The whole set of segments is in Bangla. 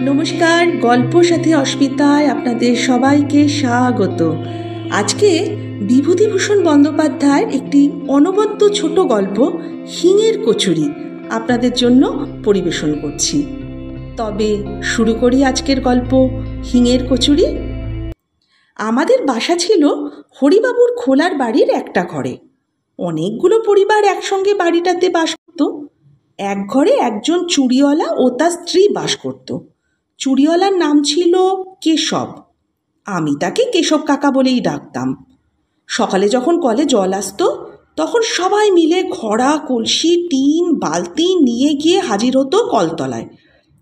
নমস্কার, গল্প সাথী অস্মিতায় আপনাদের সবাইকে স্বাগত। আজকে বিভূতিভূষণ বন্দ্যোপাধ্যায়ের একটি অনবদ্য ছোট গল্প হিঙের কচুরি আপনাদের জন্য পরিবেশন করছি। তবে শুরু করি আজকের গল্প হিঙের কচুরি। আমাদের বাসা ছিল হরিবাবুর খোলার বাড়ির একটা ঘরে। অনেকগুলো পরিবার একসঙ্গে বাড়িটাতে বাস করত। এক ঘরে একজন চুড়িওয়ালা ও তার স্ত্রী বাস করত। চুড়িওয়ালার নাম ছিল কেশব। আমি তাকে কেশব কাকা বলেই ডাকতাম। সকালে যখন কলে জল আসতো তখন সবাই মিলে ঘড়া, কলসি, টিন, বালতি নিয়ে গিয়ে হাজির হতো কলতলায়,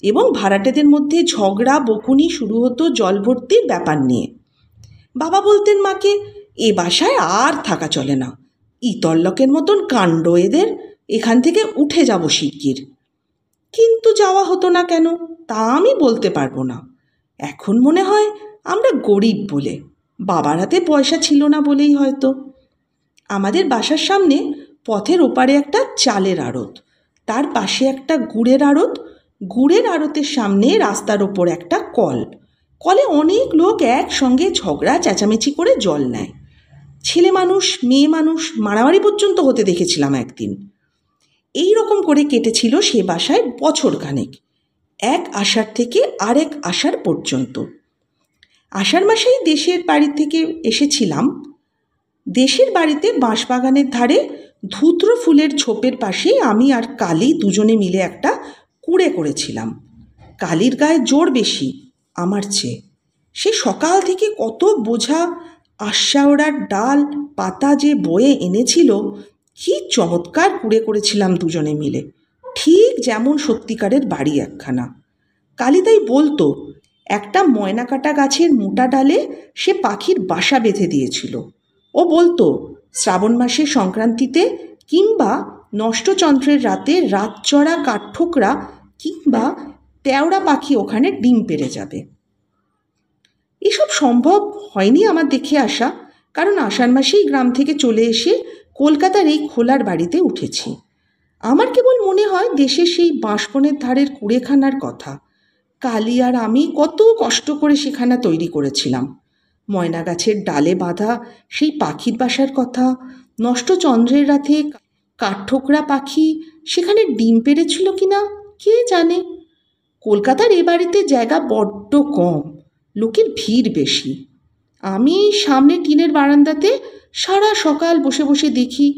এবং ভাড়াটেদের মধ্যে ঝগড়া বকুনি শুরু হতো জল ভর্তির ব্যাপার নিয়ে। বাবা বলতেন মাকে, এ বাসায় আর থাকা চলে না, ইতরলোকের মতন কাণ্ড এদের, এখান থেকে উঠে যাব শিগগির। কিন্তু যাওয়া হতো না কেন তা আমি বলতে পারবো না। এখন মনে হয় আমরা গরিব বলে, বাবার হাতে পয়সা ছিল না বলেই হয়তো। আমাদের বাসার সামনে পথের ওপারে একটা চালের আড়ত, তার পাশে একটা গুড়ের আড়ত, গুড়ের আড়তের সামনে রাস্তার ওপর একটা কল। কলে অনেক লোক একসঙ্গে ঝগড়া চেঁচামেচি করে জল নেয়। ছেলে মানুষ মেয়ে মানুষ মারামারি পর্যন্ত হতে দেখেছিলাম একদিন। এই রকম করে কেটেছিল সে বাসায় বছরখানেক, এক আষাঢ় থেকে আরেক আষাঢ় পর্যন্ত। আষাঢ় মাসেই দেশের বাড়ি থেকে এসেছিলাম। দেশের বাড়িতে বাঁশবাগানের ধারে ধুত্র ফুলের ঝোপের পাশেই আমি আর কালী দুজনে মিলে একটা কুঁড়ে করেছিলাম। কালীর গায়ে জোর বেশি আমার চেয়ে। সে সকাল থেকে কত বোঝা আশাওড়ার ডাল পাতা যে বয়ে এনেছিল। কি চমৎকার কুঁড়ে করেছিলাম দুজনে মিলে, ঠিক যেমন সত্যিকারের বাড়ি একখানা। কালী তাই বলতো, একটা ময়না কাটা গাছের মোটা ডালে সে পাখির বাসা বেঁধে দিয়েছিল। ও বলতো, শ্রাবণ মাসে সংক্রান্তিতে কিংবা নষ্টচন্দ্রের রাতে রাতচড়া কাঠঠোকরা কিংবা তেওড়া পাখি ওখানে ডিম পেড়ে যাবে। এসব সম্ভব হয়নি আমার দেখে আসা, কারণ আষাঢ় মাসেই গ্রাম থেকে চলে এসে কলকাতার এই খোলার বাড়িতে উঠেছি। আমার কেবল মনে হয় দেশের সেই বাঁশবনের ধারের কুড়েখানার কথা। কালী আর আমি কত কষ্ট করে সেখানা তৈরি করেছিলাম। ময়না গাছের ডালে বাঁধা সেই পাখির বাসার কথা, নষ্ট চন্দ্রের রাতে কাঠঠোকরা পাখি সেখানে ডিম পেড়েছিল কিনা কে জানে। কলকাতার এ বাড়িতে জায়গা বড্ড কম, লোকের ভিড় বেশি। আমি সামনে টিনের বারান্দাতে সারা সকাল বসে বসে দেখি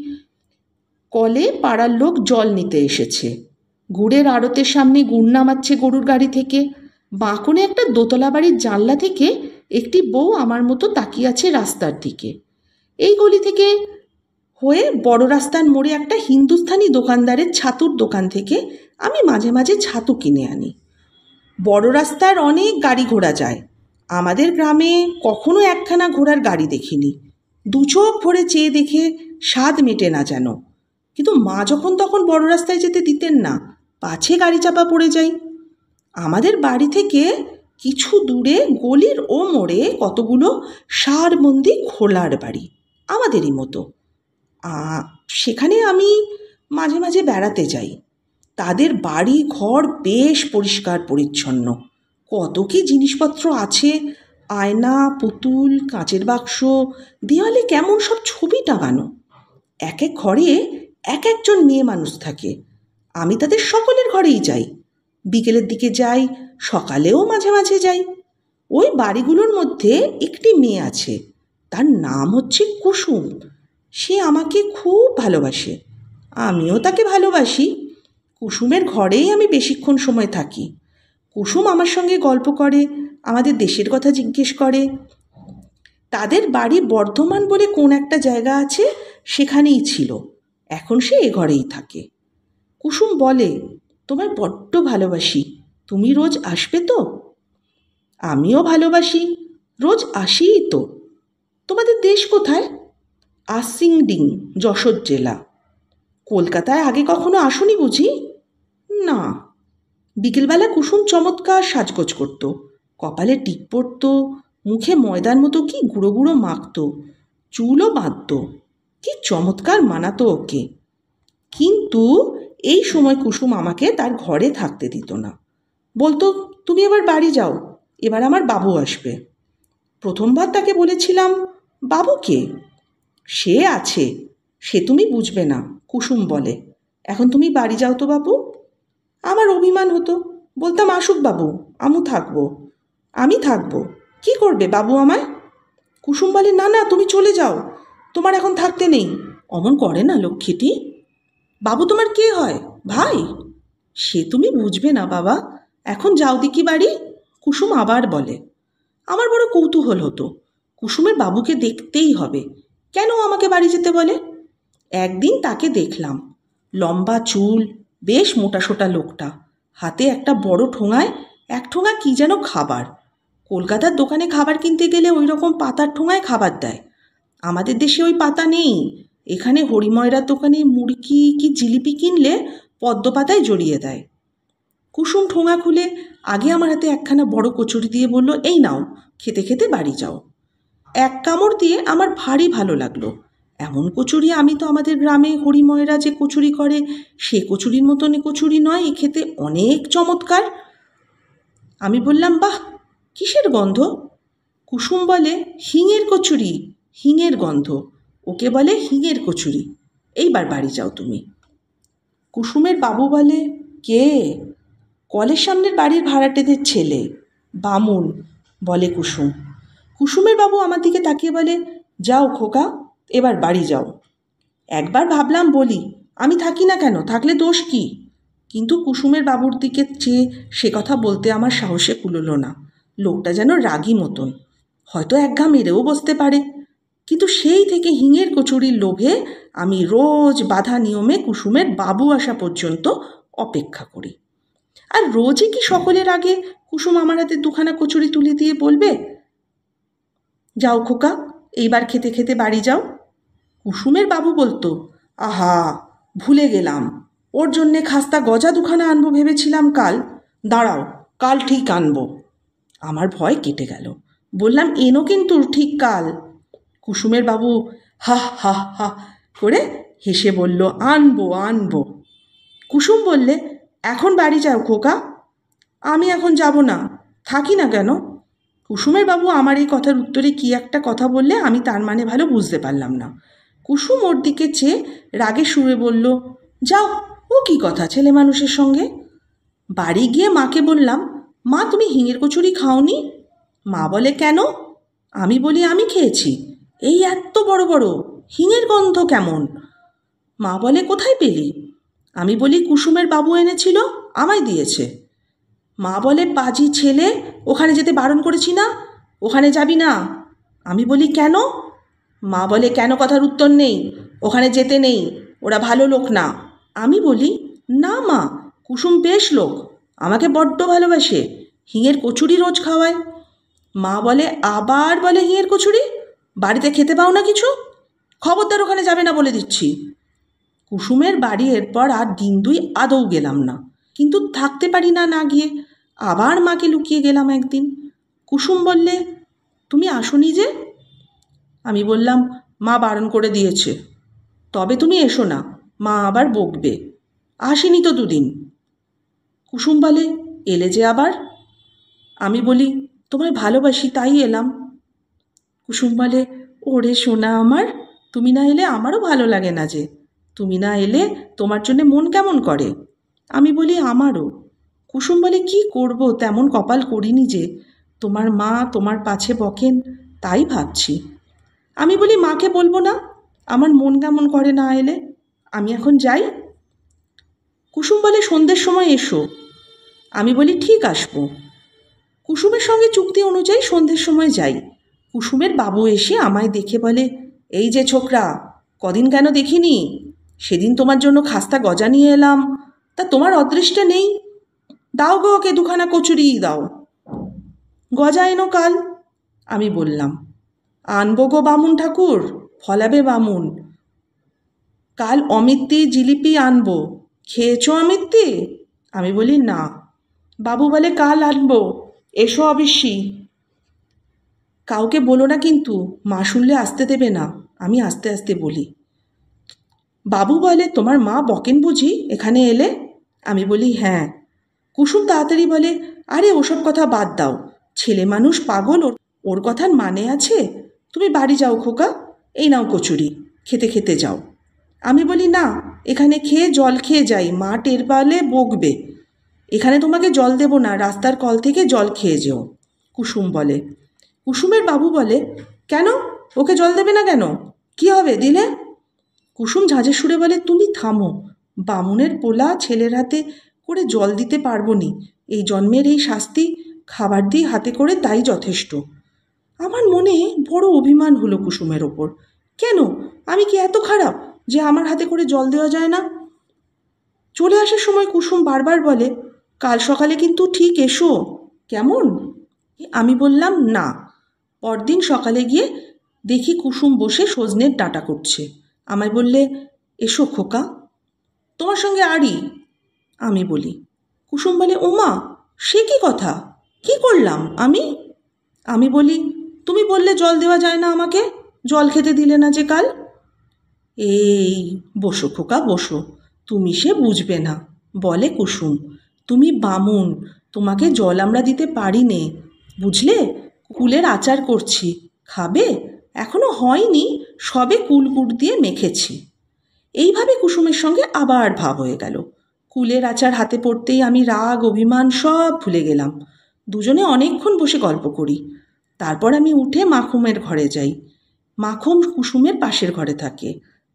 কলে পাড়ার লোক জল নিতে এসেছে। গুড়ের আড়তের সামনে গুড় নামাচ্ছে গরুর গাড়ি থেকে। বাঁকনে একটা দোতলা বাড়ির জানলা থেকে একটি বউ আমার মতো তাকিয়ে আছে রাস্তার দিকে। এই গলি থেকে হয়ে বড় রাস্তার মোড়ে একটা হিন্দুস্থানি দোকানদারের ছাতুর দোকান থেকে আমি মাঝে মাঝে ছাতু কিনে আনি। বড় রাস্তার অনেক গাড়ি ঘোড়া যায়। আমাদের গ্রামে কখনো একখানা ঘোড়ার গাড়ি দেখিনি। দু চোখ ভরে চেয়ে দেখে স্বাদ মেটে না যেন। কিন্তু মা যখন তখন বড় রাস্তায় যেতে দিতেন না, পাছে গাড়ি চাপা পড়ে যাই। আমাদের বাড়ি থেকে কিছু দূরে গলির ও মোড়ে কতগুলো সারবন্দি খোলার বাড়ি, আমাদেরই মতো। সেখানে আমি মাঝে মাঝে বেড়াতে যাই। তাদের বাড়ি ঘর বেশ পরিষ্কার পরিচ্ছন্ন। কত কি জিনিসপত্র আছে, আয়না, পুতুল, কাঁচের বাক্স, দেওয়ালে কেমন সব ছবি টাঙানো। এক এক ঘরে এক একজন মেয়ে মানুষ থাকে। আমি তাদের সকলের ঘরেই যাই। বিকেলের দিকে যাই, সকালেও মাঝে মাঝে যাই। ওই বাড়িগুলোর মধ্যে একটি মেয়ে আছে, তার নাম হচ্ছে কুসুম। সে আমাকে খুব ভালোবাসে, আমিও তাকে ভালোবাসি। কুসুমের ঘরেই আমি বেশিক্ষণ সময় থাকি। কুসুম আমার সঙ্গে গল্প করে, আমাদের দেশের কথা জিজ্ঞেস করে। তাদের বাড়ি বর্ধমান বলে কোন একটা জায়গা আছে, সেখানেই ছিল। এখন সে এ ঘরেই থাকে। কুসুম বলে, তোমায় বড্ড ভালোবাসি, তুমি রোজ আসবে তো? আমিও ভালোবাসি, রোজ আসিই তো। তোমাদের দেশ কোথায়? আসিংডিং, যশোর জেলা। কলকাতায় আগে কখনো আসনি বুঝি? না। বিকেলবেলা কুসুম চমৎকার সাজগোজ করত, কপালে টিপ পরত, মুখে ময়দার মতো কি গুঁড়ো গুঁড়ো মাখত, চুলও বাঁধত। কি চমৎকার মানাতো ওকে। কিন্তু এই সময় কুসুম আমাকে তার ঘরে থাকতে দিত না। বলতো, তুমি এবার বাড়ি যাও, এবার আমার বাবু আসবে। প্রথমবার তাকে বলেছিলাম, বাবু কে? সে আছে, সে তুমি বুঝবে না, কুসুম বলে। এখন তুমি বাড়ি যাও তো বাবু। আমার অভিমান হতো, বলতাম আসুক বাবু, আমু থাকবো। আমি থাকবো, কি করবে বাবু আমায়? কুসুম বলে, না না, তুমি চলে যাও, তোমার এখন থাকতে নেই। অমন করে না লক্ষ্মীটি। বাবু তোমার কে হয়, ভাই? সে তুমি বুঝবে না বাবা, এখন যাও দিকি বাড়ি। কুসুম আবার বলে। আমার বড় কৌতূহল হতো, কুসুমের বাবুকে দেখতেই হবে, কেন আমাকে বাড়ি যেতে বলে। একদিন তাকে দেখলাম, লম্বা চুল, বেশ মোটাসোটা লোকটা, হাতে একটা বড় ঠোঙায় এক ঠোঙা কি যেন খাবার। কলকাতার দোকানে খাবার কিনতে গেলে ওই রকম পাতার ঠোঙায় খাবার দেয়। আমাদের দেশে ওই পাতা নেই। এখানে হরিময়রার দোকানে মুড়কি কি জিলিপি কিনলে পদ্ম পাতায় জড়িয়ে দেয়। কুসুম ঠোঙা খুলে আগে আমার হাতে একখানা বড় কচুরি দিয়ে বলল, এই নাও, খেতে খেতে বাড়ি যাও। এক কামড় দিয়ে আমার ভারী ভালো লাগলো। এমন কচুরি আমি তো আমাদের গ্রামে হরিময়রা যে কচুরি করে সে কচুরির মতন কচুরি নয়, এ খেতে অনেক চমৎকার। আমি বললাম, বাহ, কিসের গন্ধ? কুসুম বলে, হিঙের কচুরি, হিঙের গন্ধ, ওকে বলে হিঙের কচুরি। এইবার বাড়ি যাও তুমি। কুসুমের বাবু বলে, কে? কলের সামনের বাড়ির ভাড়াটেদের ছেলে, বামুন, বলে কুসুম। কুসুমের বাবু আমার দিকে তাকিয়ে বলে, যাও খোকা, এবার বাড়ি যাও। একবার ভাবলাম বলি, আমি থাকি না কেন, থাকলে দোষ কি? কিন্তু কুসুমের বাবুর দিকে চেয়ে সে কথা বলতে আমার সাহসে কুলোলো না। লোকটা যেন রাগী মতন, হয়তো একঘা মেরেও বসতে পারে। কিন্তু সেই থেকে হিঙের কচুরির লোভে আমি রোজ বাধা নিয়মে কুসুমের বাবু আসা পর্যন্ত অপেক্ষা করি। আর রোজই কি সকলের আগে কুসুম আমার হাতে দুখানা কচুরি তুলে দিয়ে বলবে, যাও খোকা, এইবার খেতে খেতে বাড়ি যাও? কুসুমের বাবু বলতো, আহা, ভুলে গেলাম, ওর জন্যে খাস্তা গজা দুখানা আনবো ভেবেছিলাম কাল, দাঁড়াও, কাল ঠিক আনবো। আমার ভয় কেটে গেল, বললাম, এনো কিন্তু ঠিক কাল। কুসুমের বাবু হা হা হা করে হেসে বলল, আনবো আনবো। কুসুম বললে, এখন বাড়ি যাও খোকা। আমি এখন যাব না, থাকি না কেন? কুসুমের বাবু আমার এই কথার উত্তরে কি একটা কথা বললে আমি তার মানে ভালো বুঝতে পারলাম না। কুসুম ওর দিকে চেয়ে রাগে সুরে বলল, যাও, ও কি কথা ছেলে মানুষের সঙ্গে। বাড়ি গিয়ে মাকে বললাম, মা, তুমি হিঙের কচুরি খাওনি? মা বলে, কেন? আমি বলি, আমি খেয়েছি, এই এত বড় বড়, হিঙের গন্ধ কেমন? মা বলে, কোথায় পেলি? আমি বলি, কুসুমের বাবু এনেছিল, আমায় দিয়েছে। মা বলে, পাজি ছেলে, ওখানে যেতে বারণ করেছি না, ওখানে যাবি না। আমি বলি, কেন? মা বলে, কেন কথার উত্তর নেই, ওখানে যেতে নেই, ওরা ভালো লোক না। আমি বলি, না মা, কুসুম বেশ লোক, আমাকে বড্ড ভালোবাসে, হিঙের কচুরি রোজ খাওয়ায়। মা বলে, আবার বলে হিঙের কচুরি, বাড়িতে খেতে পাও না কিছু? খবরদার ওখানে যাবে না বলে দিচ্ছি। কুসুমের বাড়ি এরপর আর দিন দুই আদৌ গেলাম না, কিন্তু থাকতে পারি না না গিয়ে। আবার মাকে লুকিয়ে গেলাম একদিন। কুসুম বললে, তুমি আসোনি যে? আমি বললাম, মা বারণ করে দিয়েছে। তবে তুমি এসো না, মা আবার বকবে। আসিনি তো দুদিন। কুসুম বলে, এলে যে আবার? আমি বলি, তোমায় ভালোবাসি তাই এলাম। কুসুম বলে, ওরে সোনা আমার, তুমি না এলে আমারও ভালো লাগে না যে, তুমি না এলে তোমার জন্যে মন কেমন করে। আমি বলি, আমারও। কুসুম বলে, কি করব, তেমন কপাল করিনি যে, তোমার মা তোমার পাছে বকেন, তাই ভাবছি। আমি বলি, মাকে বলবো না, আমার মন কেমন করে না এলে, আমি এখন যাই। কুসুম বলে, সন্ধ্যের সময় এসো। আমি বলি, ঠিক আসবো। কুসুমের সঙ্গে চুক্তি অনুযায়ী সন্ধ্যের সময় যাই। কুসুমের বাবু এসে আমায় দেখে বলে, এই যে ছোকরা, কদিন কেন দেখিনি, সেদিন তোমার জন্য খাস্তা গজা নিয়ে এলাম, তা তোমার অদৃষ্টে নেই, দাও গো ওকে দুখানা কচুরি দাও। গজা এনো কাল। আমি বললাম, আনবো গো বামুন ঠাকুর, ফলাবে বামুন। কাল অমিত্তি জিলিপি আনবো, খেয়েছো অমিত্তি? আমি বলি, না। বাবু বলে, কাল আনবো, এসো অবশ্যই। কাউকে বলো না কিন্তু, মা শুনলে আসতে দেবে না। আমি আস্তে আস্তে বলি। বাবু বলে, তোমার মা বকেন বুঝি এখানে এলে? আমি বলি, হ্যাঁ। কুসুম তাড়াতাড়ি বলে, আরে ওসব কথা বাদ দাও, ছেলে মানুষ পাগল, ওর কথার মানে আছে? তুমি বাড়ি যাও খোকা, এই নাও কচুরি, খেতে খেতে যাও। আমি বলি, না, এখানে খেয়ে জল খেয়ে যাই, মা টের পালে বকবে। এখানে তোমাকে জল দেব না, রাস্তার কল থেকে জল খেয়ে যেও, কুসুম বলে। কুসুমের বাবু বলে, কেন, ওকে জল দেবে না কেন, কি হবে দিলে? কুসুম ঝাঁঝের সুরে বলে, তুমি থামো, বামুনের পোলা ছেলের হাতে করে জল দিতে পারবো নি, এই জন্মের এই শাস্তি খাবার দিয়ে হাতে করে তাই যথেষ্ট। আমার মনে বড় অভিমান হলো কুসুমের ওপর। কেন, আমি কি এত খারাপ যে আমার হাতে করে জল দেওয়া যায় না? চলে আসার সময় কুসুম বারবার বলে, কাল সকালে কিন্তু ঠিক এসো, কেমন? আমি বললাম, না। পরদিন সকালে গিয়ে দেখি কুসুম বসে সজনের ডাঁটা করছে। আমায় বললে, এসো খোকা, তোমার সঙ্গে আড়ি। আমি বলি। কুসুম বলে, ওমা, সে কি কথা, কি করলাম আমি? আমি বলি, তুমি বললে জল দেওয়া যায় না আমাকে, জল খেতে দিলে না যে কাল। এই বসো খোকা বসো, তুমি সে বুঝবে না, বলে কুসুম, তুমি বামুন, তোমাকে জল আমরা দিতে পারি নে, বুঝলে, কুলের আচার করছি, খাবে? এখনো হয়নি, সবে কুলকুট দিয়ে মেখেছি। এইভাবে কুসুমের সঙ্গে আবার ভাব হয়ে গেল। কুলের আচার হাতে পড়তেই আমি রাগ অভিমান সব ভুলে গেলাম। দুজনে অনেকক্ষণ বসে গল্প করি। তারপর আমি উঠে মাখুমের ঘরে যাই। মাখুম কুসুমের পাশের ঘরে থাকে।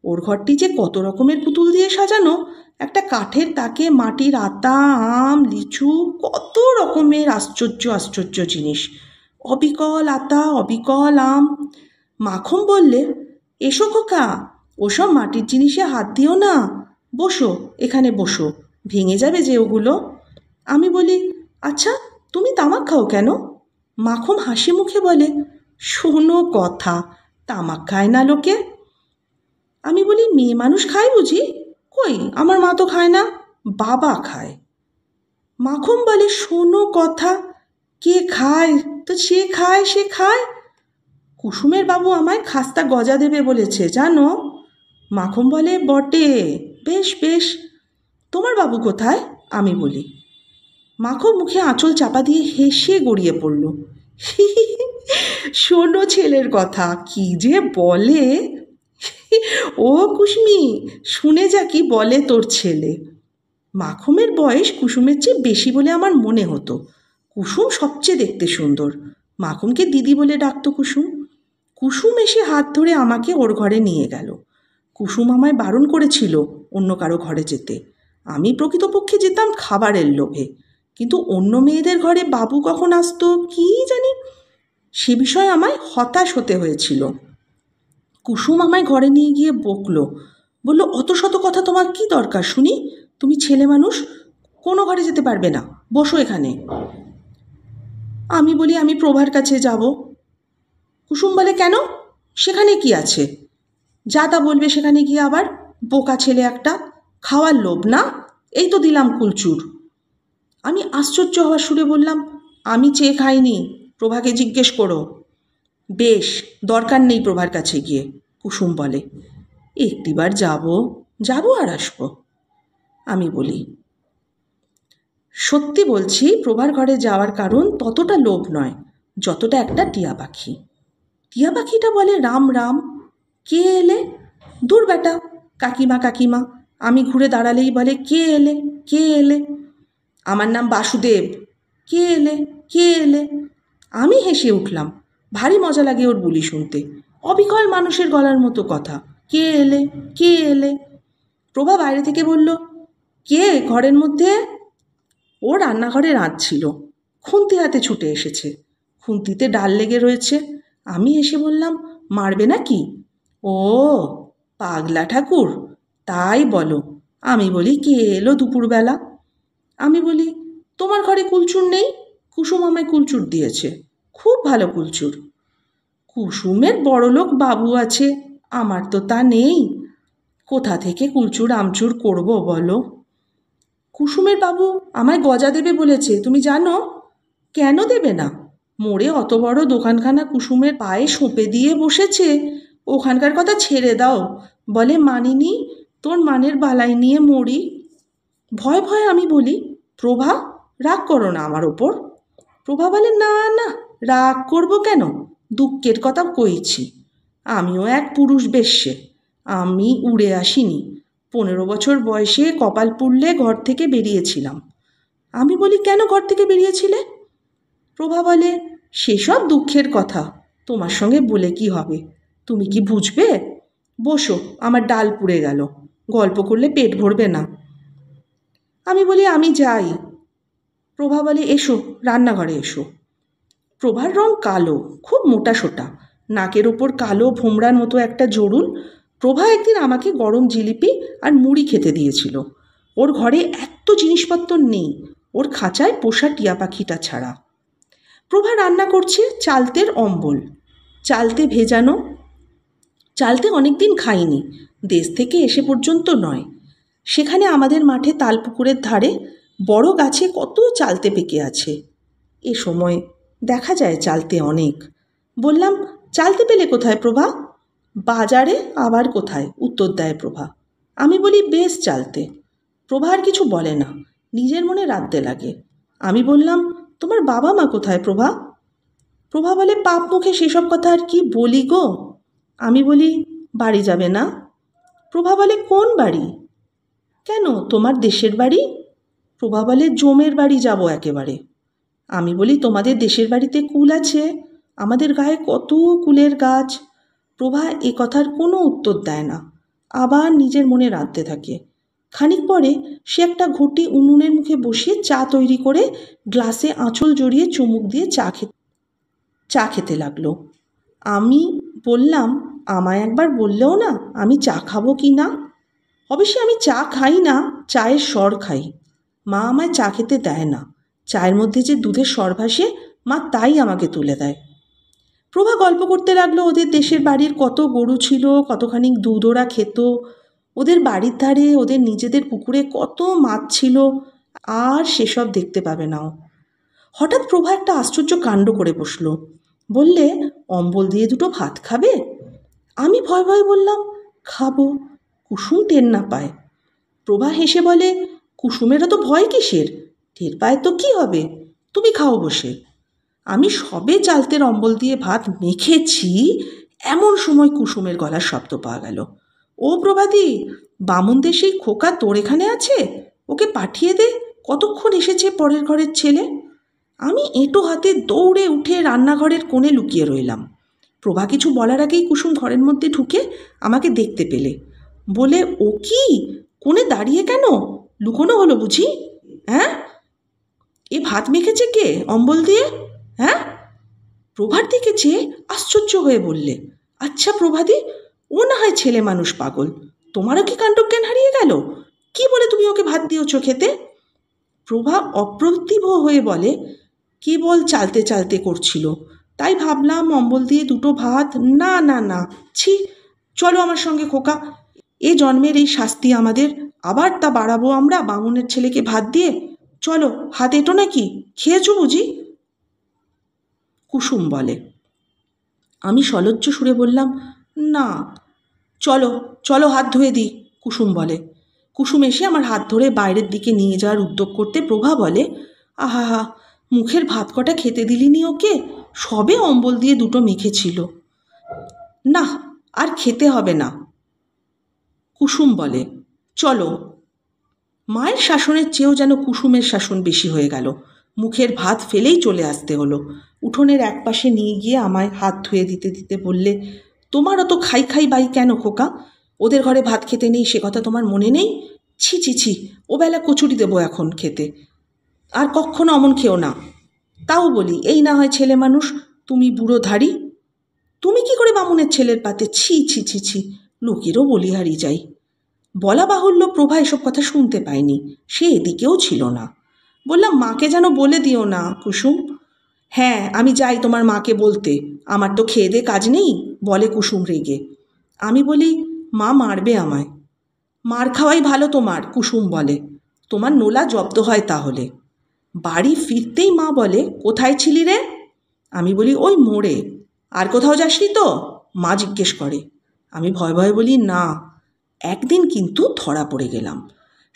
ওর ঘরটি যে কত রকমের পুতুল দিয়ে সাজানো, একটা কাঠের তাকে মাটির আতা, আম, লিচু, কত রকমের আশ্চর্য আশ্চর্য জিনিস, অবিকল আতা, অবিকল আম। মাখুম বললে, এসো খোকা, ওসব মাটির জিনিসে হাত দিও না, বসো, এখানে বসো, ভেঙে যাবে যে ওগুলো। আমি বলি, আচ্ছা, তুমি তামাক খাও কেন? মাখুম হাসি মুখে বলে, শোনো কথা, তামাক খায় না লোকে। আমি বলি, মেয়ে মানুষ খায় বুঝি? কই, আমার মা তো খায় না, বাবা খায়। মাখুম বলে, শোনো কথা, কে খায় তো সে খায়, সে খায়। কুসুমের বাবু আমায় খাস্তা গজা দেবে বলেছে জানো। মাখুম বলে, বটে, বেশ বেশ, তোমার বাবু কোথায়? আমি বলি। মাখুম মুখে আঁচল চাপা দিয়ে হেসে গড়িয়ে পড়ল। শোনো ছেলের কথা, কি যে বলে। ও কুসুমি, শুনে যা কি বলে তোর ছেলে। মাখুমের বয়স কুসুমের চেয়ে বেশি বলে আমার মনে হতো। কুসুম সবচেয়ে দেখতে সুন্দর। মাখুমকে দিদি বলে ডাকতো কুসুম। কুসুম এসে হাত ধরে আমাকে ওর ঘরে নিয়ে গেল। কুসুম আমায় বারণ করেছিল অন্য কারো ঘরে যেতে। আমি প্রকৃতপক্ষে যেতাম খাবারের লোভে, কিন্তু অন্য মেয়েদের ঘরে বাবু কখন আসতো কি জানি, সে বিষয়ে আমায় হতাশ হতে হয়েছিল। কুসুম আমায় ঘরে নিয়ে গিয়ে বকলো, বলল, অত শত কথা তোমার কি দরকার শুনি, তুমি ছেলে মানুষ, কোনো ঘরে যেতে পারবে না, বসো এখানে। আমি বলি, আমি প্রভার কাছে যাব। কুসুম বলে, কেন, সেখানে কি আছে? যা তা বলবে সেখানে গিয়ে আবার, বোকা ছেলে একটা, খাওয়ার লোভ না, এই তো দিলাম কুলচুর। আমি আশ্চর্য হওয়ার সুরে বললাম, আমি চেয়ে খাইনি, প্রভাকে জিজ্ঞেস করো। বেশ, দরকার নেই প্রভার কাছে গিয়ে, কুসুম বলে, একটিবার যাব আর আসবো। আমি বলি, সত্যি বলছি, প্রভার ঘরে যাওয়ার কারণ ততটা লোভ নয় যতটা একটা টিয়া পাখি। টিয়া পাখিটা বলে, রাম রাম। কে এলে? দূর বেটা, কাকিমা কাকিমা। আমি ঘুরে দাঁড়ালেই বলে, কে এলে, কে এলে? আমার নাম বাসুদেব। কে এলে, কে এলে? আমি হেসে উঠলাম। ভারী মজা লাগে ওর বুলি শুনতে, অবিকল মানুষের গলার মতো কথা, কে এলে, কে এলে? প্রভা বাইরে থেকে বলল, কে ঘরের মধ্যে? ও রান্নাঘরে রাঁধছিল, খুন্তি হাতে ছুটে এসেছে, খুন্তিতে ডাল লেগে রয়েছে। আমি এসে বললাম, মারবে নাকি? ও পাগলা ঠাকুর, তাই বলো। আমি বলি, কে এলো দুপুরবেলা? আমি বলি, তোমার ঘরে কুলচুর নেই? কুসুম আমায় কুলচুর দিয়েছে, খুব ভালো কুলচুর। কুসুমের বড়লোক বাবু আছে, আমার তো তা নেই, কোথা থেকে কুলচুর আমচুর করব বলো? কুসুমের বাবু আমায় গজা দেবে বলেছে, তুমি জানো? কেন দেবে না? মোড়ে অত বড় দোকানখানা কুসুমের পায়ে সঁপে দিয়ে বসেছে, ওখানকার কথা ছেড়ে দাও, বলে মানিনি, তোর মানের বালাই নিয়ে মরি। ভয় ভয়ে আমি বলি, প্রভা, রাগ করো না আমার ওপর। প্রভা বলে, না না, রাগ করব কেন, দুঃখের কথা কইছি। আমিও এক পুরুষ বেশ্যে, আমি উড়ে আসিনি। 15 বছর বয়সে কপাল পুড়লে ঘর থেকে বেরিয়েছিলাম। আমি বলি, কেন ঘর থেকে বেরিয়েছিলে? প্রভা বলে, সেসব দুঃখের কথা তোমার সঙ্গে বলে কি হবে, তুমি কি বুঝবে? বসো, আমার ডাল পুড়ে গেল, গল্প করলে পেট ভরবে না। আমি বলি, আমি যাই। প্রভা বলে, এসো, রান্নাঘরে এসো। প্রভার রং কালো, খুব মোটা সোটা, নাকের ওপর কালো ভোমরার মতো একটা জরুল। প্রভা একদিন আমাকে গরম জিলিপি আর মুড়ি খেতে দিয়েছিল। ওর ঘরে এত জিনিসপত্র নেই, ওর খাঁচায় পোষা টিয়া পাখিটা ছাড়া। প্রভা রান্না করছে চালতের অম্বল, চালতে ভেজানো। চালতে অনেক দিন খাইনি, দেশ থেকে এসে পর্যন্ত নয়। সেখানে আমাদের মাঠে তালপুকুরের ধারে বড় গাছে কত চালতে পেকে আছে। এ সময় দেখা যায় চালতে অনেক। বললাম, চালতে পেলে কোথায় প্রভা? বাজারে, আবার কোথায়, উত্তর দেয় প্রভা। আমি বলি, বেশ চালতে। প্রভা আর কিছু বলে না, নিজের মনে রাঁধতে লাগে। আমি বললাম, তোমার বাবা মা কোথায় প্রভা? প্রভা বলে, পাপ মুখে সেসব কথা আর কি বলি গো। আমি বলি, বাড়ি যাবে না? প্রভা বলে, কোন বাড়ি? কেন, তোমার দেশের বাড়ি? প্রভা বলে, জমের বাড়ি যাব একেবারে। আমি বলি, তোমাদের দেশের বাড়িতে কুল আছে, আমাদের গায়ে কত কুলের গাছ। প্রভা এ কথার কোনো উত্তর দেয় না, আবার নিজের মনে রাঁধতে থাকে। খানিক পরে সে একটা ঘটি উনুনের মুখে বসিয়ে চা তৈরি করে গ্লাসে আঁচল জড়িয়ে চুমুক দিয়ে চা খেতে লাগলো। আমি বললাম, আমায় একবার বললেও না আমি চা খাবো কি না। অবশ্যই আমি চা খাই না, চায়ের স্বর খাই। মা আমায় চা খেতে দেয় না, চায়ের মধ্যে যে দুধের স্বর ভাসে মা তাই আমাকে তুলে দেয়। প্রভা গল্প করতে লাগলো ওদের দেশের বাড়ির কত গরু ছিল, কতখানি দুধ ওরা খেত, ওদের বাড়ির ধারে ওদের নিজেদের পুকুরে কত মাছ ছিল, আর সেসব দেখতে পাবে নাও। হঠাৎ প্রভা একটা আশ্চর্য কাণ্ড করে বসলো। বললে, অম্বল দিয়ে দুটো ভাত খাবে? আমি ভয় ভয়ে বললাম, খাবো, কুসুম টের না পায়। প্রভা হেসে বলে, কুসুমেরও তো ভয় কিসের, টের পায় তো কি হবে, তুমি খাও বসে। আমি সবে চালতের অম্বল দিয়ে ভাত মেখেছি, এমন সময় কুসুমের গলার শব্দ পাওয়া গেল। ও প্রভাতী, বামুন দেশেই খোকা তোর এখানে আছে, ওকে পাঠিয়ে দে, কতক্ষণ এসেছে পরের ঘরের ছেলে। আমি এঁটো হাতে দৌড়ে উঠে রান্নাঘরের কোণে লুকিয়ে রইলাম। প্রভা কিছু বলার আগেই কুসুম ঘরের মধ্যে ঢুকে আমাকে দেখতে পেলে। বলে, ও কি, কোণে দাঁড়িয়ে কেন, লুকোনো হলো বুঝি? হ্যাঁ, এ ভাত মেখেছে কে অম্বল দিয়ে? হ্যাঁ? প্রভার দিকে চেয়ে আশ্চর্য হয়ে বললে, আচ্ছা প্রভাদি, ও না হয় ছেলে মানুষ পাগল, তোমারও কি কাণ্ডজ্ঞান হারিয়ে গেল? কি বলে তুমি ওকে ভাত দিয়েছ খেতে? প্রভা অপ্রতিভ হয়ে বলে, কেবল চালতে চালতে করছিল, তাই ভাবলাম অম্বল দিয়ে দুটো ভাত। না না না, ছি, চলো আমার সঙ্গে খোকা, এ জন্মের এই শাস্তি আমাদের, আবার তা বাড়াবো আমরা বামুনের ছেলেকে ভাত দিয়ে। চলো, হাত এঁটো নাকি, খেয়েছো বুঝি? কুসুম বলে। আমি সলজ্জ সুরে বললাম, না। চলো চলো, হাত ধুয়ে দিই, কুসুম বলে। কুসুম এসে আমার হাত ধরে বাইরের দিকে নিয়ে যাওয়ার উদ্যোগ করতে প্রভা বলে, আহা হা, মুখের ভাত কটা খেতে দিলিনি ওকে, সবে অম্বল দিয়ে দুটো মেখেছিল। না, আর খেতে হবে না। কুসুম বলে, চলো। মায়ের শাসনের চেয়েও যেন কুসুমের শাসন বেশি হয়ে গেল। মুখের ভাত ফেলেই চলে আসতে হলো। উঠোনের একপাশে নিয়ে গিয়ে আমায় হাত ধুয়ে দিতে দিতে বললে, তোমার অত খাই খাই বাই কেন খোকা, ওদের ঘরে ভাত খেতে নেই সে কথা তোমার মনে নেই? ছি ছি ছি, ও বেলা কচুরি দেবো এখন খেতে, আর কখনো অমন খেও না। তাও বলি, এই না হয় ছেলে মানুষ, তুমি বুড়ো ধাড়ি, তুমি কি করে বামুনের ছেলের পাতে, ছি ছি ছি ছি, লোকেরও বলিহারি যাই। বলা বাহুল্য প্রভা এসব কথা শুনতে পায়নি, সে এদিকেও ছিল না। বললাম, মাকে যেন বলে দিও না কুসুম। হ্যাঁ, আমি যাই তোমার মাকে বলতে, আমার তো খেয়ে দে কাজ নেই, বলে কুসুম রেগে। আমি বলি, মা মারবে আমায়। মার খাওয়াই ভালো তোমার, কুসুম বলে, তোমার নোলা জব্দ হয় তাহলে। বাড়ি ফিরতেই মা বলে, কোথায় ছিলি রে? আমি বলি, ওই মোড়ে। আর কোথাও যাসনি তো? মা জিজ্ঞেস করে। আমি ভয় ভয়ে বলি, না। একদিন কিন্তু ধরা পড়ে গেলাম।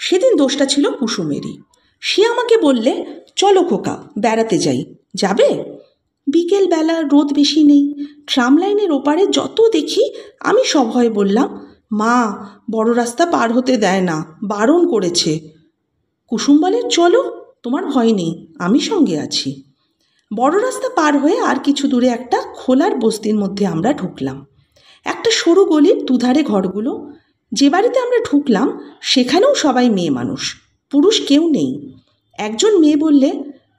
সেদিন দোষটা ছিল কুসুমেরই। সে আমাকে বললে, চলো খোকা, বেড়াতে যাই। যাবে? বিকেলবেলা, রোদ বেশি নেই, ট্রাম লাইনের ওপারে যত দেখি আমি সভয়ে বললাম, মা, বড় রাস্তা পার হতে দেয় না, বারণ করেছে। কুসুম বলে, চলো, তোমার ভয় নেই, আমি সঙ্গে আছি। বড় রাস্তা পার হয়ে আর কিছু দূরে একটা খোলার বস্তির মধ্যে আমরা ঢুকলাম। একটা সরু গলির দুধারে ঘরগুলো। যে বাড়িতে আমরা ঢুকলাম সেখানেও সবাই মেয়ে মানুষ, পুরুষ কেউ নেই। একজন মেয়ে বললে,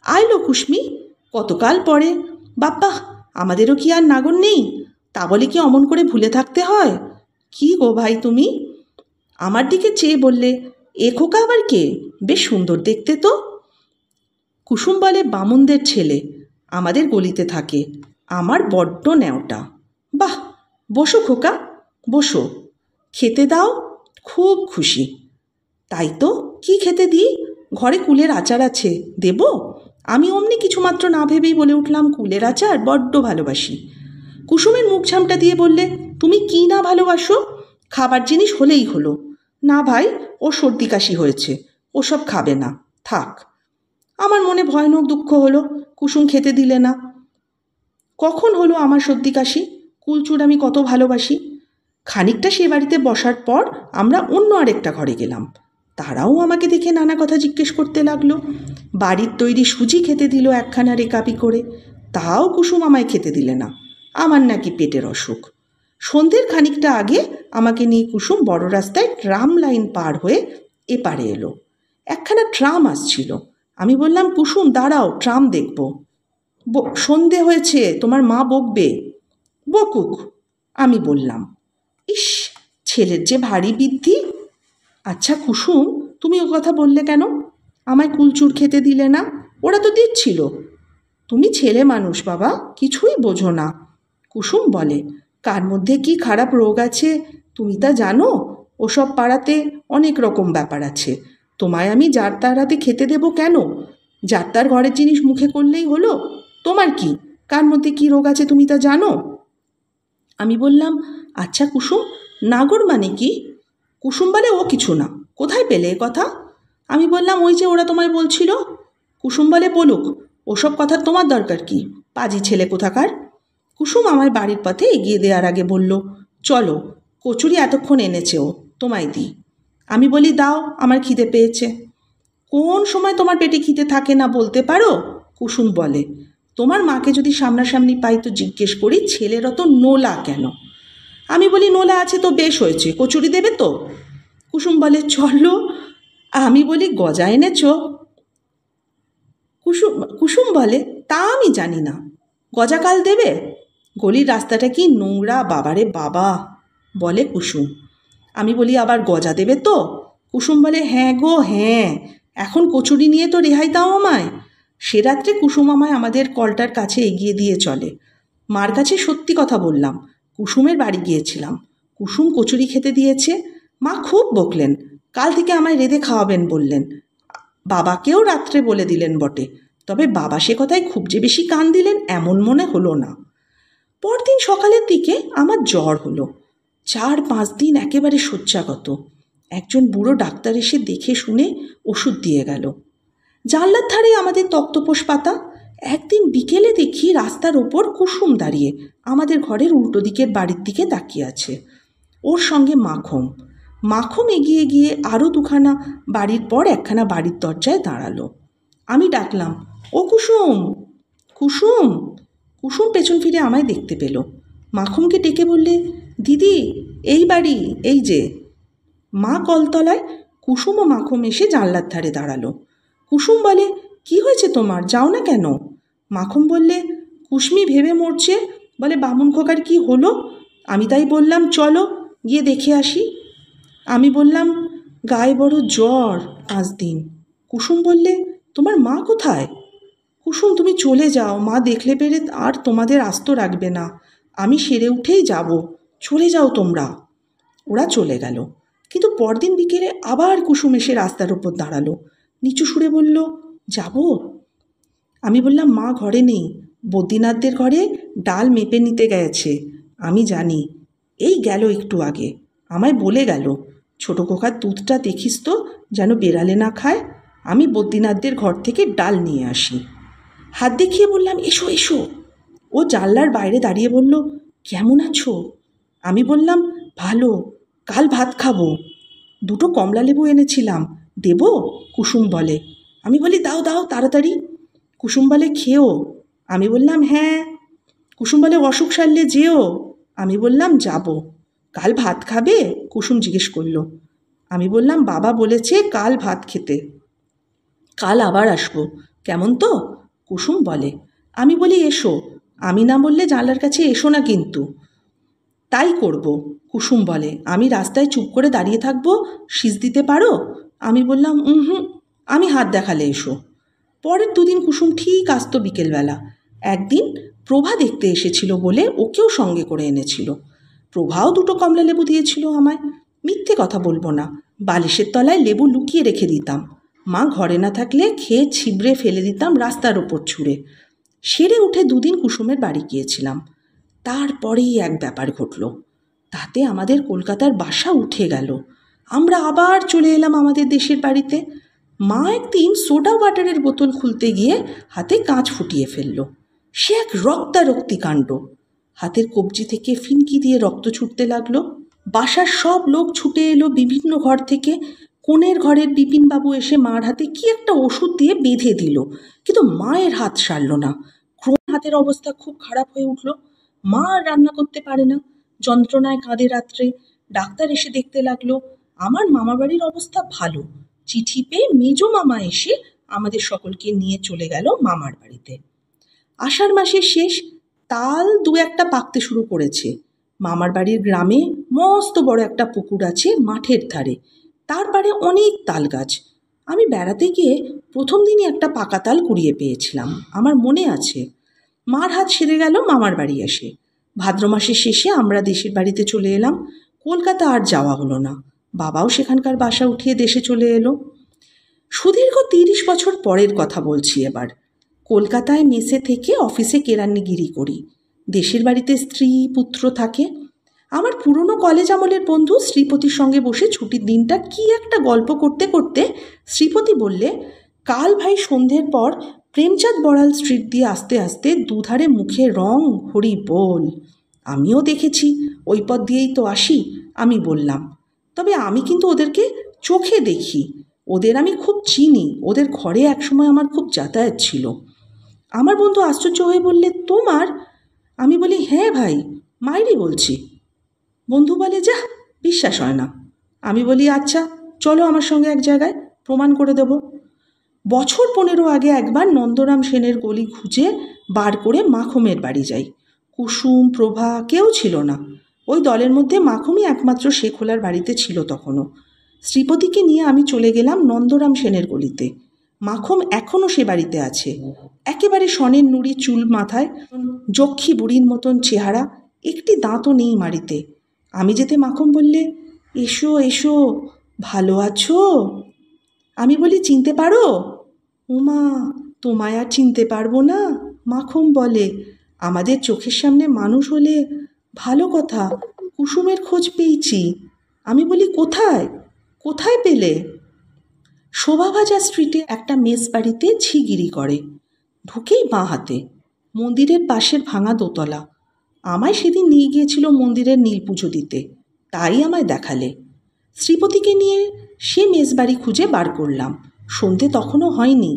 আইলো কুসমি, কতকাল পরে। বাপ্পা, আমাদেরও কি আর নাগর নেই? তা বলে কি অমন করে ভুলে থাকতে হয়? কি গো ভাই তুমি? আমার দিকে চেয়ে বললে, এ খোকা আবার কে? বেশ সুন্দর দেখতে তো। কুসুম বলে, বামুনদের ছেলে, আমাদের গলিতে থাকে, আমার বড্ড ন্যাওটা। বাহ, বসো খোকা, বসো, খেতে দাও। খুব খুশি। তাই তো, কি খেতে দিই? ঘরে কুলের আচার আছে, দেব? আমি অমনি কিছুমাত্র না ভেবেই বলে উঠলাম, কুলের আচার বড্ড ভালোবাসি। কুসুমের মুখ ঝামটা দিয়ে বললে, তুমি কি না ভালোবাসো? খাবার জিনিস হলেই হলো। না ভাই, ও সর্দি কাশি হয়েছে, ওসব খাবে না, থাক। আমার মনে ভয়ানক দুঃখ হলো, কুসুম খেতে দিলে না। কখন হলো আমার সর্দি কাশি? কুলচুর আমি কত ভালোবাসি। খানিকটা সে বাড়িতে বসার পর আমরা অন্য আরেকটা ঘরে গেলাম। তারাও আমাকে দেখে নানা কথা জিজ্ঞেস করতে লাগলো। বাড়ির তৈরি সুজি খেতে দিল একখানা রেকাপি করে, তাও কুসুম আমায় খেতে দিলে না, আমার নাকি পেটের অসুখ। সন্ধ্যের খানিকটা আগে আমাকে নিয়ে কুসুম বড় রাস্তায় ট্রাম লাইন পার হয়ে এপারে এলো। একখানা ট্রাম আসছিল। আমি বললাম, কুসুম দাঁড়াও, ট্রাম দেখব। সন্ধে হয়েছে, তোমার মা বকবে। বকুক, আমি বললাম। ইস, ছেলের যে ভারী বৃদ্ধি। আচ্ছা কুসুম, তুমি ও কথা বললে কেন? আমায় কুলচুর খেতে দিলে না? ওরা তো দিচ্ছিল। তুমি ছেলে মানুষ বাবা, কিছুই বোঝো না। কুসুম বলে, কার মধ্যে কি খারাপ রোগ আছে তুমি তা জানো? ওসব পাড়াতে অনেক রকম ব্যাপার আছে। তোমায় আমি যার তার হাতে খেতে দেবো কেন? যার তার ঘরের জিনিস মুখে করলেই হলো। তোমার কি, কার মধ্যে কি রোগ আছে তুমি তা জানো? আমি বললাম, আচ্ছা কুসুম, নাগর মানে কি? কুসুম বলে, ও কিছু না। কোথায় পেলে এ কথা? আমি বললাম, ওই যে ওরা তোমায় বলছিল। কুসুম বলে, বলুক, ওসব কথা তোমার দরকার কি, পাজি ছেলে কোথাকার। কুসুম আমায় বাড়ির পথে এগিয়ে দেওয়ার আগে বলল, চলো, কচুরি এতক্ষণ এনেছে ও, তোমায় দিই। আমি বলি, দাও, আমার খিদে পেয়েছে। কোন সময় তোমার পেটে খিদে থাকে না বলতে পারো? কুসুম বলে, তোমার মাকে যদি সামনাসামনি পাই তো জিজ্ঞেস করি, ছেলের অত নোলা কেন? আমি বলি, নোলা আছে তো বেশ হয়েছে, কচুরি দেবে তো? কুসুম বলে, চলো। আমি বলি, গজা এনেছ? কুসুম বলে, তা আমি জানি না, গজা কাল দেবে? গলির রাস্তাটা কি নোংরা বাবারে বাবা, বলে কুসুম। আমি বলি, আবার গজা দেবে তো? কুসুম বলে, হ্যাঁ গো হ্যাঁ, এখন কচুরি নিয়ে তো রেহাই দাও আমায়। সে রাত্রে কুসুম আমায় আমাদের কলটার কাছে এগিয়ে দিয়ে চলে। মার কাছে সত্যি কথা বললাম, কুসুমের বাড়ি গিয়েছিলাম, কুসুম কচুরি খেতে দিয়েছে। মা খুব বকলেন, কাল থেকে আমায় রেঁধে খাওয়াবেন বললেন। বাবাকেও রাত্রে বলে দিলেন বটে, তবে বাবা সে কথায় খুব যে বেশি কান দিলেন এমন মনে হলো না। পরদিন সকালের দিকে আমার জ্বর হলো। 4-5 দিন একেবারে শয্যাগত। একজন বুড়ো ডাক্তার এসে দেখে শুনে ওষুধ দিয়ে গেল। জানলার ধারে আমাদের তক্তপোষ পাতা। একদিন বিকেলে দেখি রাস্তার ওপর কুসুম দাঁড়িয়ে আমাদের ঘরের উল্টো দিকের বাড়ির দিকে তাকিয়ে আছে, ওর সঙ্গে মাখম। মাখম এগিয়ে গিয়ে আরও দুখানা বাড়ির পর একখানা বাড়ির দরজায় দাঁড়ালো। আমি ডাকলাম, ও কুসুম, কুসুম। কুসুম পেছন ফিরে আমায় দেখতে পেল। মাখমকে ডেকে বললে, দিদি, এই বাড়ি, এই যে। মা কলতলায়, কুসুম ও মাখম এসে জানলার ধারে দাঁড়ালো। কুসুম বলে, কি হয়েছে তোমার, যাও না কেন? মাখম বললে, কুসমি ভেবে মরছে, বলে বামুন খোকার কি হলো। আমি তাই বললাম, চলো গিয়ে দেখে আসি। আমি বললাম, গায়ে বড় জ্বর, 5 দিন। কুসুম বললে, তোমার মা কোথায়? কুসুম, তুমি চলে যাও, মা দেখলে পেরে আর তোমাদের আস্ত রাখবে না, আমি সেরে উঠেই যাব, চলে যাও তোমরা। ওরা চলে গেল। কিন্তু পরদিন বিকেলে আবার কুসুম এসে রাস্তার ওপর দাঁড়ালো, নিচু সুরে বলল, যাব? আমি বললাম, মা ঘরে নেই, বদ্রীনাথদের ঘরে ডাল মেপে নিতে গেছে, আমি জানি, এই গেল একটু আগে, আমায় বলে গেল, ছোটো খোকার দুধটা দেখিস তো যেন বেড়ালে না খায়। আমি বদ্রীনাথদের ঘর থেকে ডাল নিয়ে আসি। হাত দেখিয়ে বললাম, এসো এসো। ও জানলার বাইরে দাঁড়িয়ে বলল, কেমন আছো? আমি বললাম, ভালো, কাল ভাত খাবো, 2টো কমলালেবু এনেছিলাম, দেবো? কুসুম বলে। আমি বলি, দাও দাও তাড়াতাড়ি। কুসুম বলে, খেও। আমি বললাম, হ্যাঁ। কুসুম বলে, অসুখ সারলে যেও। আমি বললাম, যাব। কাল ভাত খাবে? কুসুম জিজ্ঞেস করলো। আমি বললাম, বাবা বলেছে কাল ভাত খেতে, কাল আবার আসবো, কেমন তো? কুসুম বলে। আমি বলি, এসো, আমি না বললে জানলার কাছে এসো না কিন্তু। তাই করব। কুসুম বলে, আমি রাস্তায় চুপ করে দাঁড়িয়ে থাকবো, সিজ দিতে পারো? আমি বললাম, হুম, আমি হাত দেখালে এসো। পরের 2 দিন কুসুম ঠিক আসতো বিকেলবেলা। একদিন প্রভা দেখতে এসেছিল বলে ওকেও সঙ্গে করে এনেছিল। প্রভাও 2টো কমলালেবু দিয়েছিল আমায়। মিথ্যে কথা বলবো না, বালিশের তলায় লেবু লুকিয়ে রেখে দিতাম। মা ঘরে না থাকলে খেয়ে ছিবড়ে ফেলে দিতাম রাস্তার ওপর ছুঁড়ে। সেরে উঠে 2 দিন কুসুমের বাড়ি গিয়েছিলাম। তারপরেই এক ব্যাপার ঘটল, তাতে আমাদের কলকাতার বাসা উঠে গেল। আমরা আবার চলে এলাম আমাদের দেশের বাড়িতে। মা একদিন সোডা ওয়াটারের বোতল খুলতে গিয়ে হাতে কাঁচ ফুটিয়ে ফেলল। সে এক রক্তারক্তি কাণ্ড। হাতের কবজি থেকে ফিনকি দিয়ে রক্ত ছুটতে লাগলো। বাসার সব লোক ছুটে এলো বিভিন্ন ঘর থেকে। কোণের ঘরের বিপিনবাবু এসে মার হাতে কি একটা ওষুধ দিয়ে বেঁধে দিল, কিন্তু মায়ের হাত সারল না। ক্রমে হাতের অবস্থা খুব খারাপ হয়ে উঠল। মা আর রান্না করতে পারে না, যন্ত্রণায় কাঁদে রাত্রে। ডাক্তার এসে দেখতে লাগলো। আমার মামাবাড়ির অবস্থা ভালো। চিঠি পেয়ে মেজো মামা এসে আমাদের সকলকে নিয়ে চলে গেল মামার বাড়িতে। আষাঢ় মাসের শেষ, তাল 2-1টা পাকতে শুরু করেছে। মামার বাড়ির গ্রামে মস্ত বড় একটা পুকুর আছে মাঠের ধারে, তার পারে অনেক তাল গাছ। আমি বেড়াতে গিয়ে প্রথম দিনই একটা পাকা তাল কুড়িয়ে পেয়েছিলাম, আমার মনে আছে। মার হাত সেরে গেল মামার বাড়ি এসে। ভাদ্র মাসের শেষে আমরা দেশের বাড়িতে চলে এলাম। কলকাতা আর যাওয়া হলো না। বাবাও সেখানকার বাসা উঠিয়ে দেশে চলে এলো। সুদীর্ঘ 30 বছর পরের কথা বলছি এবার। কলকাতায় মেসে থেকে অফিসে কেরানিগিরি করি। দেশের বাড়িতে স্ত্রী পুত্র থাকে। আমার পুরনো কলেজ আমলের বন্ধু শ্রীপতির সঙ্গে বসে ছুটির দিনটা কি একটা গল্প করতে করতে শ্রীপতি বললে, কাল ভাই সন্ধ্যের পর প্রেমচাঁদ বড়াল স্ট্রিট দিয়ে আস্তে আস্তে দুধারে মুখে রং, হরি বল। আমিও দেখেছি, ওই পথ দিয়েই তো আসি। আমি বললাম, তবে আমি কিন্তু ওদেরকে চোখে দেখি, ওদের আমি খুব চিনি, ওদের ঘরে একসময় আমার খুব যাতায়াত ছিল। আমার বন্ধু আশ্চর্য হয়ে বললে, তোমার? আমি বলি, হ্যাঁ ভাই, মায়েরই বলছি। বন্ধু বলে, যা, বিশ্বাস হয় না। আমি বলি, আচ্ছা চলো আমার সঙ্গে এক জায়গায়, প্রমাণ করে দেব। বছর 15 আগে একবার নন্দরাম সেনের গলি খুঁজে বার করে মাখমের বাড়ি যাই। কুসুম, প্রভা কেউ ছিল না। ওই দলের মধ্যে মাখমই একমাত্র শেখোলার বাড়িতে ছিল তখনও। শ্রীপতিকে নিয়ে আমি চলে গেলাম নন্দরাম সেনের গলিতে। মাখম এখনও সে বাড়িতে আছে। একেবারে সনের নুড়ি চুল মাথায়, যক্ষী বুড়ির মতন চেহারা, একটি দাঁতও নেই মাড়িতে। আমি যেতে মাখম বললে, এসো এসো, ভালো আছো? আমি বলি, চিনতে পারো? উমা, তোমায় আর চিনতে পারবো না? মাখম বলে, আমাদের চোখের সামনে মানুষ হলে ভালো কথা, কুসুমের খোঁজ পেয়েছি। আমি বলি, কোথায়? কোথায় পেলে? শোভাবাজা স্ট্রিটে একটা মেস বাড়িতে ঝিগিরি করে, ঢুকেই বাঁ হাতে, মন্দিরের পাশের ভাঙা দোতলা। আমায় সেদিন নিয়ে গিয়েছিল মন্দিরের নীল পুজো দিতে, তাই আমায় দেখালে। শ্রীপতিকে নিয়ে সে মেসবাড়ি খুঁজে বার করলাম। সন্ধে তখনও হয়নি।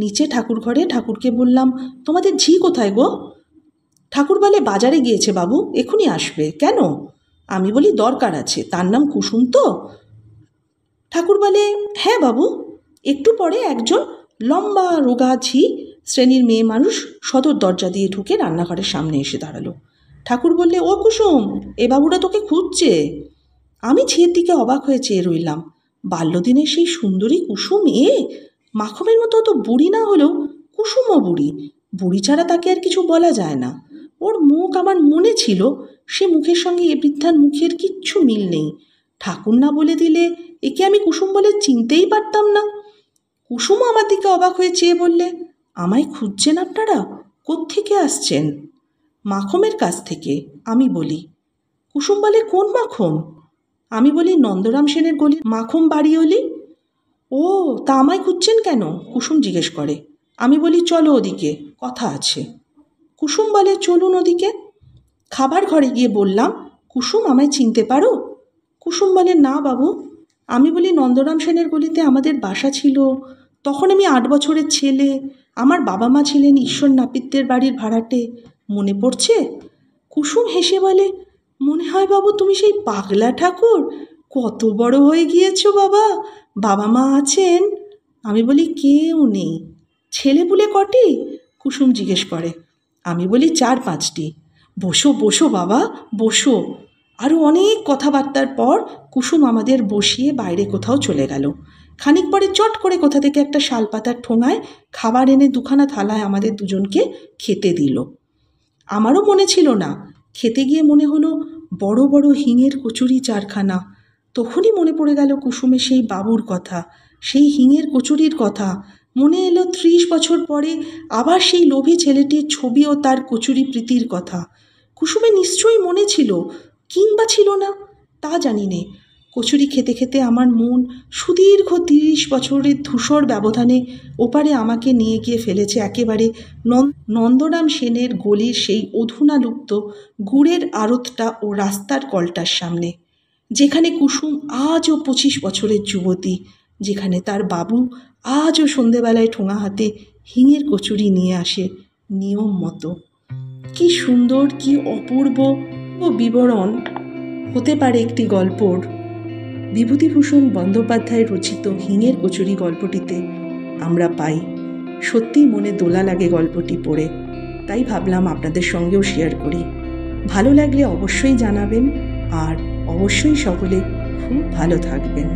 নিচে ঠাকুর ঘরে ঠাকুরকে বললাম, তোমাদের ঝি কোথায় গো? ঠাকুর বলে, বাজারে গিয়েছে বাবু, এখনই আসবে। কেন? আমি বলি, দরকার আছে, তার নাম কুসুম তো। ঠাকুর বলে, হ্যাঁ বাবু। একটু পরে একজন লম্বা রোগা ঝি শ্রেণীর মেয়ে মানুষ সদর দরজা দিয়ে ঢুকে রান্নাঘরের সামনে এসে দাঁড়ালো। ঠাকুর বললে, ও কুসুম, এ বাবুরা তোকে খুঁজছে। আমি ঝিয়ের দিকে অবাক হয়ে চেয়ে রইলাম। বাল্যদিনের সেই সুন্দরী কুসুম এ, মাখমের মতো অত বুড়ি না হলেও কুসুমও বুড়ি। বুড়ি ছাড়া তাকে আর কিছু বলা যায় না। ওর মুখ আমার মনে ছিল, সে মুখের সঙ্গে এ বৃদ্ধার মুখের কিচ্ছু মিল নেই। ঠাকুর না বলে দিলে একে আমি কুসুম বলে চিনতেই পারতাম না। কুসুমও আমার দিকে অবাক হয়ে চেয়ে বললে, আমায় খুঁজছেন আপনারা? কোত্থেকে আসছেন? মাখমের কাছ থেকে। আমি বলি। কুসুম বলে, কোন মাখম? আমি বলি, নন্দরাম সেনের গলি মাখম বাড়ি হলি। ও, তা আমায় খুঁজছেন কেন? কুসুম জিজ্ঞেস করে। আমি বলি, চলো ওদিকে, কথা আছে। কুসুম বলে, চলুন ওদিকে। খাবার ঘরে গিয়ে বললাম, কুসুম, আমায় চিনতে পারো? কুসুম বলে, না বাবু। আমি বলি, নন্দরাম সেনের গলিতে আমাদের বাসা ছিল, তখন আমি 8 বছরের ছেলে, আমার বাবা মা ছিলেন ঈশ্বর নাপিতের বাড়ির ভাড়াটে, মনে পড়ছে? কুসুম হেসে বলে, মনে হয় বাবু তুমি সেই পাগলা ঠাকুর, কত বড় হয়ে গিয়েছো বাবা, বাবা মা আছেন? আমি বলি, কেউ নেই। ছেলেপুলে কটি? কুসুম জিজ্ঞেস করে। আমি বলি, 4-5টি। বসো বসো বাবা, বসো। আরও অনেক কথাবার্তার পর কুসুম আমাদের বসিয়ে বাইরে কোথাও চলে গেল। খানিক পরে চট করে কোথা থেকে একটা শালপাতার ঠোঙায় খাবার এনে 2খানা থালায় আমাদের দুজনকে খেতে দিল। আমারও মনে ছিল না, খেতে গিয়ে মনে হলো বড় বড় হিঙের কচুরি 4খানা। তখনই মনে পড়ে গেল কুসুমের সেই বাবুর কথা, সেই হিঙের কচুরির কথা। মনে এলো 30 বছর পরে আবার সেই লোভী ছেলেটির ছবি ও তার কচুরি প্রীতির কথা। কুসুমের নিশ্চয়ই মনে ছিল, কিংবা ছিল না, তা জানি নে। কচুরি খেতে খেতে আমার মন সুদীর্ঘ 30 বছরের ধূসর ব্যবধানে ওপারে আমাকে নিয়ে গিয়ে ফেলেছে একেবারে নন্দরাম সেনের গলির সেই অধুনালুপ্ত গুড়ের আড়তটা ও রাস্তার কলটার সামনে, যেখানে কুসুম আজও 25 বছরের যুবতী, যেখানে তার বাবু আজও সন্ধেবেলায় ঠোঙা হাতে হিঙের কচুরি নিয়ে আসে নিয়ম মতো। কি সুন্দর, কি অপূর্ব ও বিবরণ হতে পারে একটি গল্পর। বিভূতিভূষণ বন্দ্যোপাধ্যায় রচিত হিঙের কচুরি গল্পটিতে আমরা পাই। সত্যিই মনে দোলা লাগে গল্পটি পড়ে, তাই ভাবলাম আপনাদের সঙ্গেও শেয়ার করি। ভালো লাগলে অবশ্যই জানাবেন, আর অবশ্যই সকলে খুব ভালো থাকবেন।